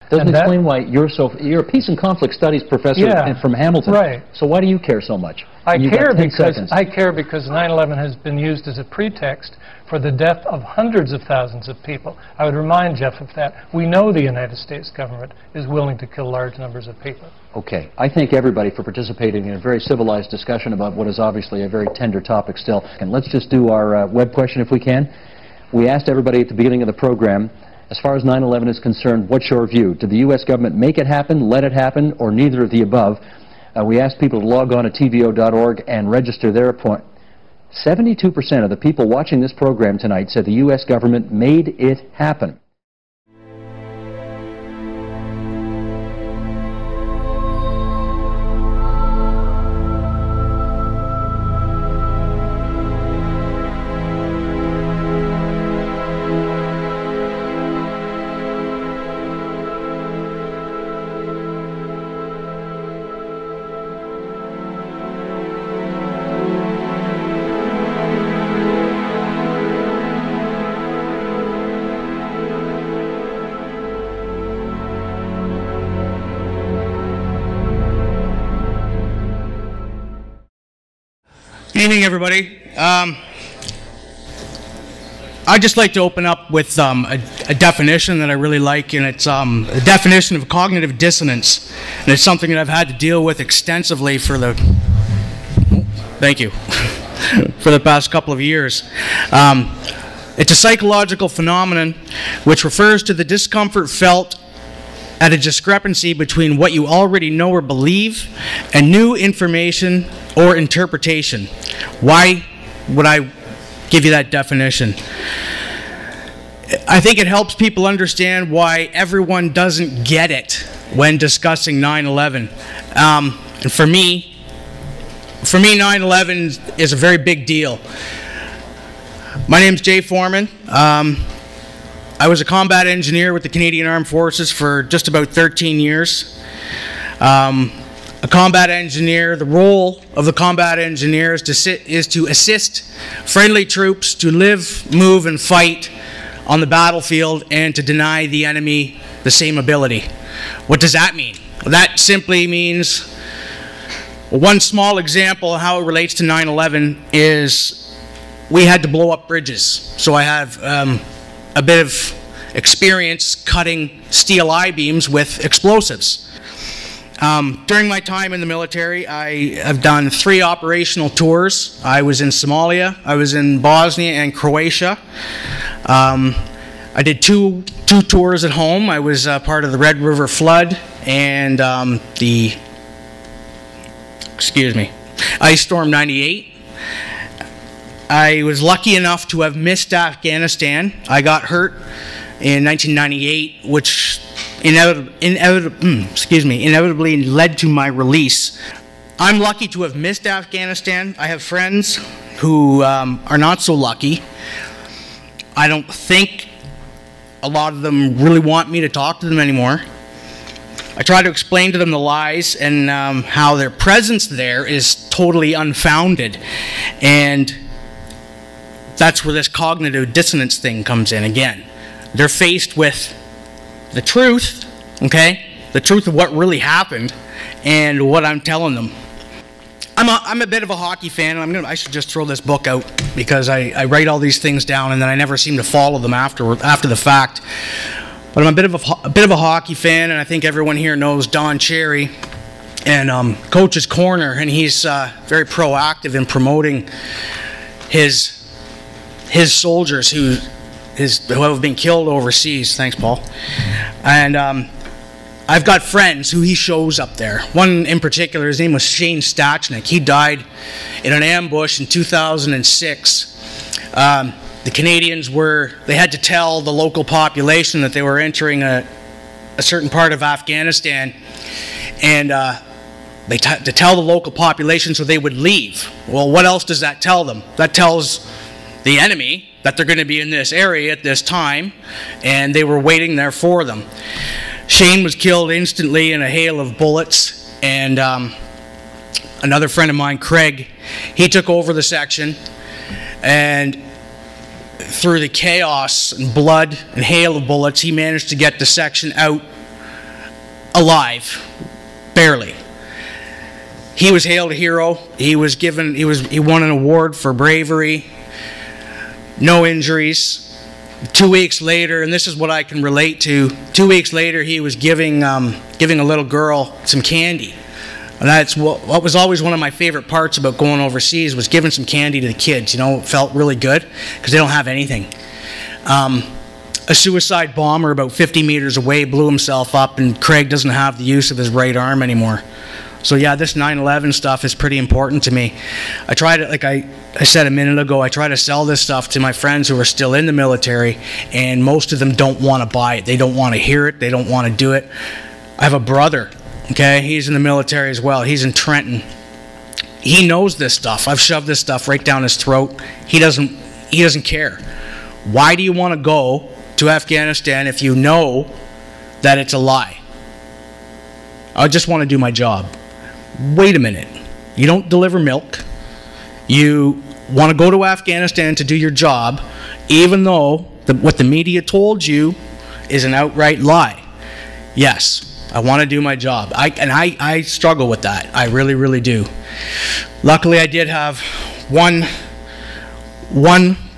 Doesn't explain why you're a peace and conflict studies professor from Hamilton. Right. So why do you care so much? I care because 9/11 has been used as a pretext for the death of hundreds of thousands of people. I would remind Jeff of that. We know the United States government is willing to kill large numbers of people. Okay. I thank everybody for participating in a very civilized discussion about what is obviously a very tender topic still. And let's just do our web question if we can. We asked everybody at the beginning of the program, as far as 9/11 is concerned, what's your view? Did the U.S. government make it happen, let it happen, or neither of the above? We asked people to log on to tvo.org and register their appointment. 72% of the people watching this program tonight said the U.S. government made it happen. Good evening, everybody. I'd just like to open up with a definition that I really like, and it's a definition of cognitive dissonance. And it's something that I've had to deal with extensively for the, for the past couple of years. It's a psychological phenomenon which refers to the discomfort felt at a discrepancy between what you already know or believe and new information or interpretation. Why would I give you that definition? I think it helps people understand why everyone doesn't get it when discussing 9/11. And for me 9/11 is a very big deal. My name's Jay Foreman. I was a combat engineer with the Canadian Armed Forces for just about 13 years. A combat engineer, the role of the combat engineer is to assist friendly troops to live, move, and fight on the battlefield and to deny the enemy the same ability. What does that mean? Well, that simply means, one small example of how it relates to 9/11 is we had to blow up bridges. So I have a bit of experience cutting steel I-beams with explosives. During my time in the military, I have done 3 operational tours. I was in Somalia, I was in Bosnia and Croatia. I did two tours at home. I was part of the Red River flood and Ice Storm 98. I was lucky enough to have missed Afghanistan. I got hurt in 1998, which inevitably led to my release. I'm lucky to have missed Afghanistan. I have friends who are not so lucky. I don't think a lot of them really want me to talk to them anymore. I try to explain to them the lies and how their presence there is totally unfounded. And that's where this cognitive dissonance thing comes in again. They're faced with the truth, okay? The truth of what really happened and what I'm telling them. I'm a bit of a hockey fan, and I should just throw this book out because I write all these things down and then I never seem to follow them after the fact. But I'm a bit of a hockey fan, and I think everyone here knows Don Cherry and Coach's Corner, and he's very proactive in promoting his soldiers who have been killed overseas. Thanks, Paul. And I've got friends who he shows up there. One in particular, his name was Shane Stachnik. He died in an ambush in 2006. The Canadians they had to tell the local population that they were entering a certain part of Afghanistan, and to tell the local population so they would leave. Well, what else does that tell them? That tells the enemy that they're going to be in this area at this time, and they were waiting there for them. Shane was killed instantly in a hail of bullets, and another friend of mine, Craig, he took over the section, and through the chaos and blood and hail of bullets, he managed to get the section out alive, barely. He was hailed a hero. He won an award for bravery, no injuries. 2 weeks later, and this is what I can relate to, 2 weeks later he was giving a little girl some candy. And that's what was always one of my favorite parts about going overseas, was giving some candy to the kids. You know, it felt really good because they don't have anything. A suicide bomber about 50 meters away blew himself up, and Craig doesn't have the use of his right arm anymore. So yeah, this 9/11 stuff is pretty important to me. I try to, like I said a minute ago, I try to sell this stuff to my friends who are still in the military, and most of them don't want to buy it. They don't want to hear it. They don't want to do it. I have a brother, okay? He's in the military as well. He's in Trenton. He knows this stuff. I've shoved this stuff right down his throat. He doesn't care. Why do you want to go to Afghanistan if you know that it's a lie? I just want to do my job. Wait a minute. You don't deliver milk. You want to go to Afghanistan to do your job, even though what the media told you is an outright lie. Yes, I want to do my job. I struggle with that. I really, really do. Luckily, I did have one,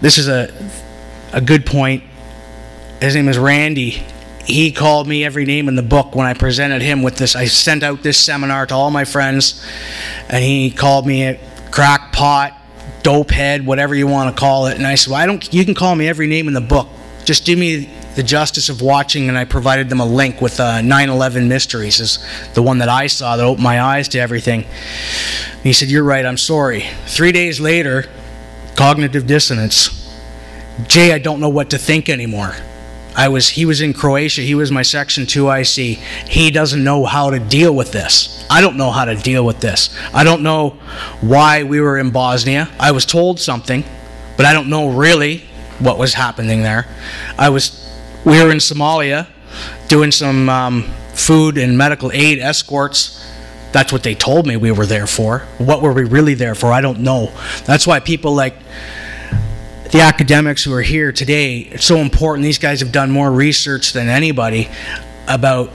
this is a good point. His name is Randy. He called me every name in the book when I presented him with this. I sent out this seminar to all my friends, and he called me a crackpot, dopehead, whatever you want to call it. And I said, well, you can call me every name in the book. Just do me the justice of watching. And I provided them a link with 9/11 Mysteries, is the one that I saw that opened my eyes to everything. And he said, you're right, I'm sorry. 3 days later, cognitive dissonance. Jay, I don't know what to think anymore. He was in Croatia. He was my Section 2 IC. He doesn't know how to deal with this. I don't know how to deal with this. I don't know why we were in Bosnia. I was told something, but I don't know really what was happening there. We were in Somalia doing some food and medical aid escorts. That's what they told me we were there for. What were we really there for? I don't know. That's why people like the academics who are here today, it's so important. These guys have done more research than anybody about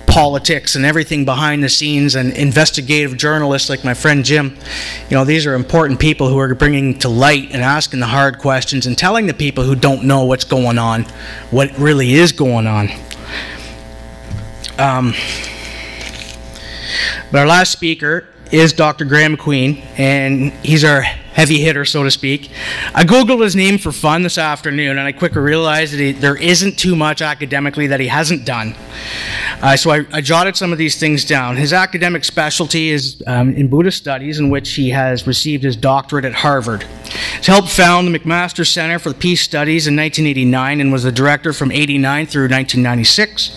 politics and everything behind the scenes, and investigative journalists like my friend Jim. You know, these are important people who are bringing to light and asking the hard questions and telling the people who don't know what's going on what really is going on. But our last speaker is Dr. Graeme MacQueen, and he's our heavy hitter, so to speak. I Googled his name for fun this afternoon, and I quickly realized that there isn't too much academically that he hasn't done. So I jotted some of these things down. His academic specialty is in Buddhist studies, in which he has received his doctorate at Harvard. He's helped found the McMaster Center for Peace Studies in 1989 and was the director from 1989 through 1996.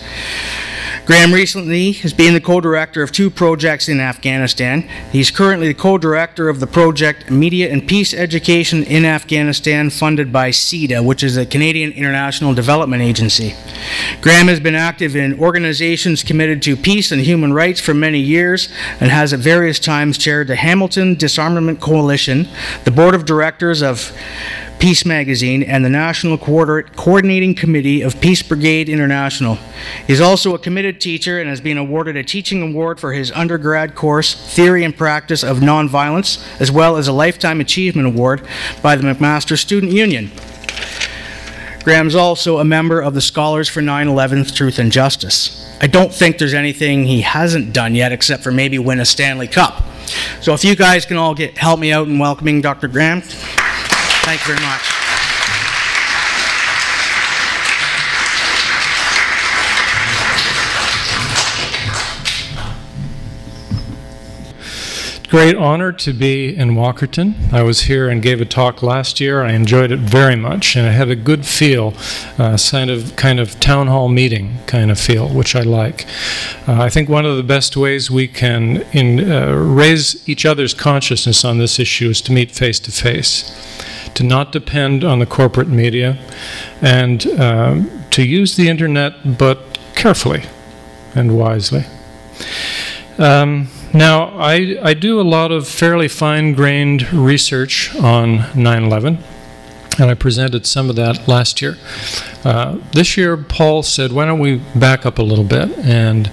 Graeme recently has been the co-director of 2 projects in Afghanistan. He's currently the co-director of the project Media and Peace Education in Afghanistan, funded by CEDA, which is a Canadian International Development Agency. Graeme has been active in organizations committed to peace and human rights for many years, and has at various times chaired the Hamilton Disarmament Coalition, the board of directors of Peace Magazine, and the National Coordinating Committee of Peace Brigade International. He is also a committed teacher and has been awarded a teaching award for his undergrad course, Theory and Practice of Nonviolence, as well as a Lifetime Achievement Award by the McMaster Student Union. Graeme is also a member of the Scholars for 9/11 Truth and Justice. I don't think there's anything he hasn't done yet, except for maybe win a Stanley Cup. So if you guys can all help me out in welcoming Dr. Graeme. Thank you very much. Great honor to be in Walkerton. I was here and gave a talk last year. I enjoyed it very much, and I had a good feel, kind of town hall meeting kind of feel, which I like. I think one of the best ways we can raise each other's consciousness on this issue is to meet face to face, to not depend on the corporate media, and to use the internet, but carefully and wisely. Now, I do a lot of fairly fine-grained research on 9/11, and I presented some of that last year. This year, Paul said, why don't we back up a little bit and